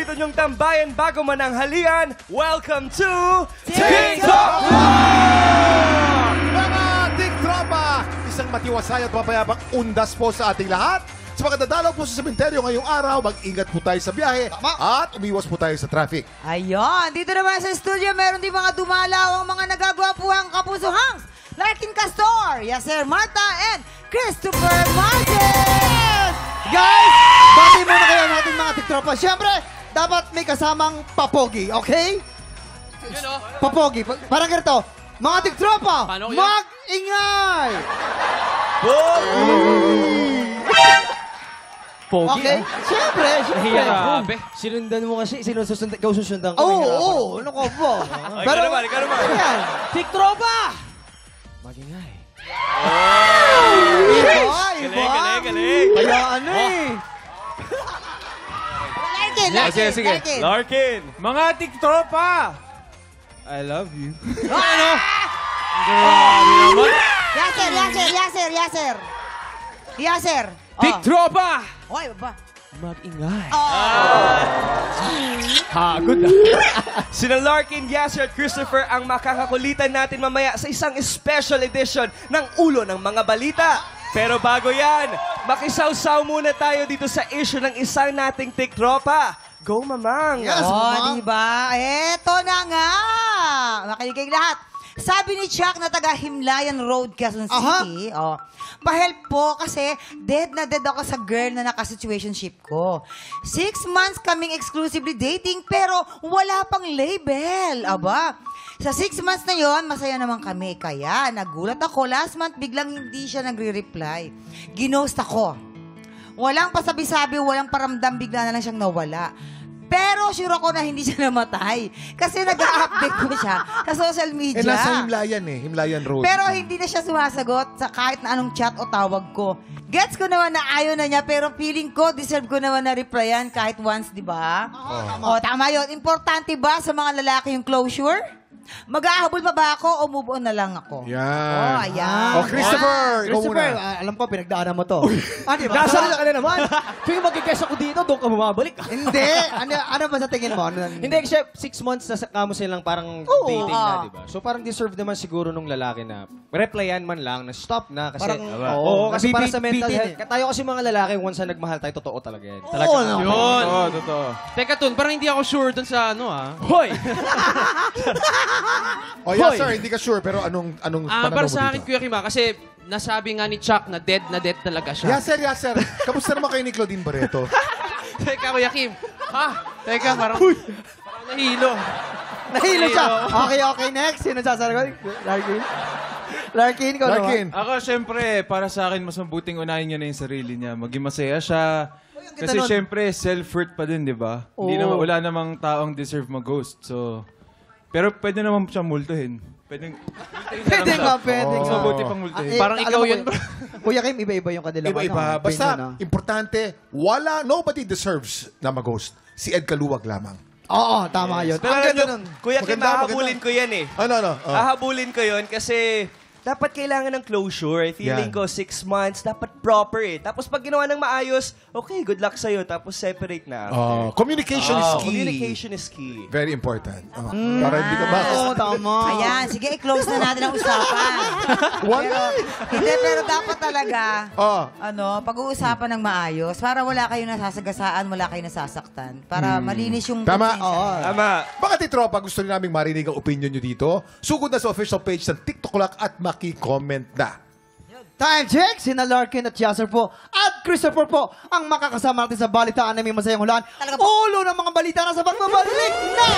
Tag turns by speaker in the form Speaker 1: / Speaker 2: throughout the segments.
Speaker 1: paborito nyong tambayan bago man ang halian. Welcome to TikTok!
Speaker 2: Mga TikTropa! Isang matiwasay at mapayapang undas po sa ating lahat. Sa pagdadalaw po sa sementeryo ngayong araw, mag-ingat po tayo sa biyahe at umiwas po tayo sa traffic.
Speaker 3: Ayun, dito naman sa studio, meron din mga dumalaw ang mga nagagwapuhang kapusohangs. Larkin Castor, Yaser Marta, and Christopher Martin!
Speaker 4: Guys, bati muna kayo natin mga TikTropa. Siyempre, dapat may kasamang papogi, okay? Papogi. Parang ganito, mga TikTropa, mag-ingay!
Speaker 1: Pogi,
Speaker 4: okay? Siyempre.
Speaker 1: Grabe.
Speaker 5: Sinundan mo kasi, ikaw susundan ko.
Speaker 4: Oo, ano ka ba?
Speaker 1: Ikaw naman.
Speaker 4: Ayan.
Speaker 5: TikTropa! Magingay.
Speaker 1: Galing.
Speaker 4: Kaya ano eh.
Speaker 1: Sige. Larkin.
Speaker 5: Mga TikTropa! I love you.
Speaker 3: Yaser.
Speaker 5: TikTropa!
Speaker 3: Oy, baba.
Speaker 5: Magingay.
Speaker 1: Hagod na. Sina Larkin, Yaser at Christopher ang makakakulitan natin mamaya sa isang special edition ng Ulo ng Mga Balita. Pero bago yan, makisawsaw muna tayo dito sa issue ng isang nating TikTropa. Go, Mamang!
Speaker 2: Yes, Mamang.
Speaker 3: Diba? Eto na nga! Makinig kayong lahat. Sabi ni Chuck na taga Himlayan Road, Quezon City, pa-help po kasi dead na dead ako sa girl na naka-situationship ko. 6 months kaming exclusively dating pero wala pang label. Aba, sa 6 months na yon masaya naman kami. Kaya nagulat ako, last month biglang hindi siya nagre-reply. Ginost ako. Walang pasabi-sabi, walang paramdam, bigla na lang siyang nawala. Pero sure ako na hindi siya namatay. Kasi nag-update ko siya sa social media.
Speaker 2: Nasa Himlayan Himlayan Road.
Speaker 3: Pero hindi na siya sumasagot sa kahit na anong chat o tawag ko. Gets ko naman na ayaw na niya, pero feeling ko, deserve ko naman na replyan kahit once, di ba? Tama yun. Importante ba sa mga lalaki yung closure? Mag-aahabol pa ba ako o move on na lang ako?
Speaker 2: Yan.
Speaker 3: Ayan.
Speaker 2: Christopher, ikaw
Speaker 4: Christopher,
Speaker 2: muna.
Speaker 4: alam ko, pinagdaanan mo to. Diba?
Speaker 5: Nasaan ka na naman? Tuwing mag-guess ako dito, doon ka bumabalik.
Speaker 4: Hindi. Ano ba sa tingin mo?
Speaker 5: Hindi, kasi 6 months na kamo silang parang dating na, di ba? So parang deserve naman siguro nung lalaki na replyan man lang, na stop na. Kasi, kasi para sa mental health. Tayo kasi mga lalaki, once na nagmahal tayo, totoo talaga yan.
Speaker 6: Yun.
Speaker 5: Totoo.
Speaker 6: Teka, Tun, parang hindi ako sure dun sa ano,
Speaker 5: Hoy!
Speaker 2: Yes, sir, hindi ka sure, pero anong pananaw
Speaker 6: para
Speaker 2: mo
Speaker 6: sa akin,
Speaker 2: dito?
Speaker 6: Kuya Kim, kasi nasabi nga ni Chuck na dead talaga siya.
Speaker 2: Yaser. Kamusta naman kayo ni Claudine Barreto?
Speaker 6: Teka, Kuya Kim. Teka, parang nahilo.
Speaker 4: Nahilo siya. Okay, next. Sino sasagot? Larkin, ikaw naman.
Speaker 7: Ako, syempre, para sa akin, mas mabuting unahin niya na yung sarili niya. Maging masaya siya. Kasi syempre, self-worth pa din, di ba? Hindi naman, wala namang taong deserve mag-ghost. So, pero pwede naman siyang multuhin. Pwede
Speaker 4: nga.
Speaker 7: Mas mabuti pang multuhin.
Speaker 6: Parang ikaw yun, bro.
Speaker 4: Kuya Kim, iba-iba yung kanilang.
Speaker 2: Iba-iba. Basta, importante, nobody deserves na mag-ghost. Si Ed Kaluwag lamang.
Speaker 4: Oo, tama yun.
Speaker 1: Pero
Speaker 4: Ang ganda
Speaker 1: ano,
Speaker 4: nun.
Speaker 1: Kuya Kim, hahabulin ko yan eh.
Speaker 2: Ano?
Speaker 1: Hahabulin ko yun kasi dapat kailangan ng closure. Feeling ko 6 months, dapat proper eh. Tapos pag ginawa ng maayos, okay, good luck sa'yo. Tapos separate na.
Speaker 2: Communication is key.
Speaker 1: Communication is key.
Speaker 2: Very important. Para hindi ka ba?
Speaker 4: Oo, tama.
Speaker 3: Ayan, sige, i-close na natin ang usapan. Pero dapat talaga, pag-uusapan ng maayos para wala kayong nasasagasaan, wala kayong nasasaktan. Para malinis yung...
Speaker 2: Tama.
Speaker 1: Tama.
Speaker 2: Baka titropa, gusto niyo naming marinig ang opinion nyo dito? Sugod na sa official page ng TikTok Lock at maki-comment na.
Speaker 4: Time check! Sina Larkin at Yaser po at Christopher po ang makakasama natin sa balitaan na may masayang hulaan. Ulo ng mga balita na sa pagbabalik na!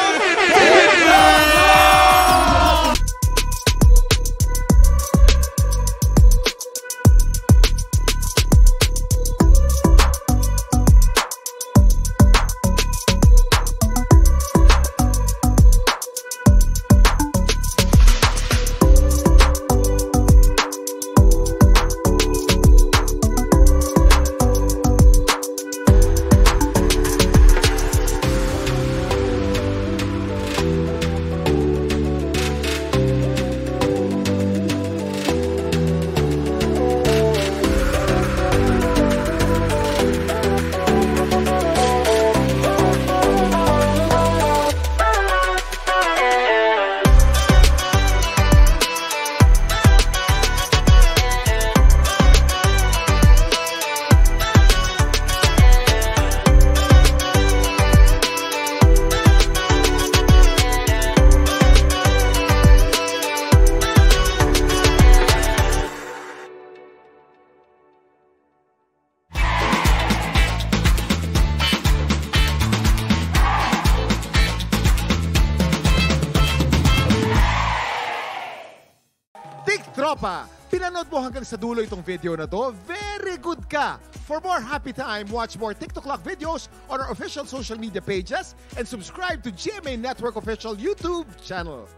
Speaker 2: Tropa, pinanood mo hanggang sa dulo itong video na to, very good ka! For more happy time, watch more TikTok Lock videos on our official social media pages and subscribe to GMA Network official YouTube channel.